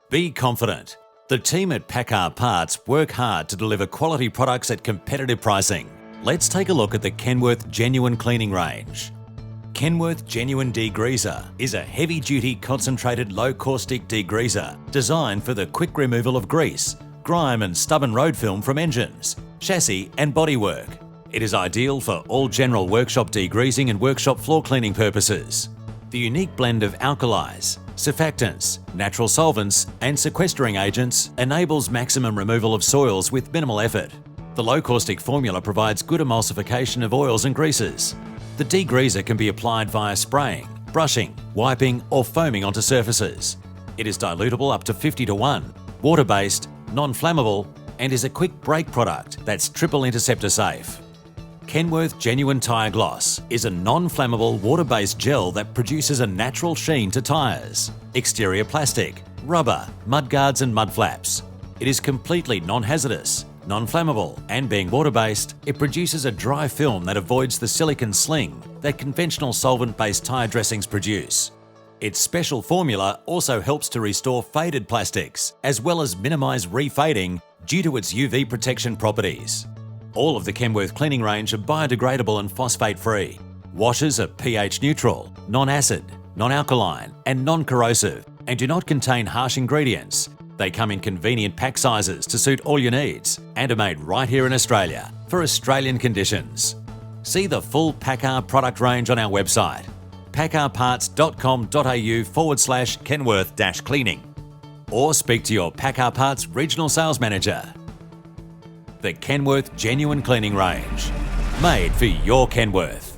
Be confident. The team at PACCAR Parts work hard to deliver quality products at competitive pricing. Let's take a look at the Kenworth Genuine Cleaning Range. Kenworth Genuine Degreaser is a heavy-duty concentrated low-caustic degreaser designed for the quick removal of grease, grime and stubborn road film from engines, chassis and bodywork. It is ideal for all general workshop degreasing and workshop floor cleaning purposes. The unique blend of alkalis, surfactants, natural solvents and sequestering agents enables maximum removal of soils with minimal effort. The low-caustic formula provides good emulsification of oils and greases. The degreaser can be applied via spraying, brushing, wiping or foaming onto surfaces. It is dilutable up to 50:1, water-based, non-flammable and is a quick break product that's triple interceptor safe. Kenworth Genuine Tyre Gloss is a non-flammable water-based gel that produces a natural sheen to tyres, exterior plastic, rubber, mudguards and mudflaps. It is completely non-hazardous, non-flammable and being water-based, it produces a dry film that avoids the silicone sling that conventional solvent-based tyre dressings produce. Its special formula also helps to restore faded plastics as well as minimise refading due to its UV protection properties. All of the Kenworth cleaning range are biodegradable and phosphate-free. Washes are pH neutral, non-acid, non-alkaline and non-corrosive and do not contain harsh ingredients. They come in convenient pack sizes to suit all your needs and are made right here in Australia for Australian conditions. See the full PACCAR product range on our website, paccarparts.com.au/Kenworth-cleaning, or speak to your PACCAR Parts Regional Sales Manager. The Kenworth Genuine Cleaning Range, made for your Kenworth.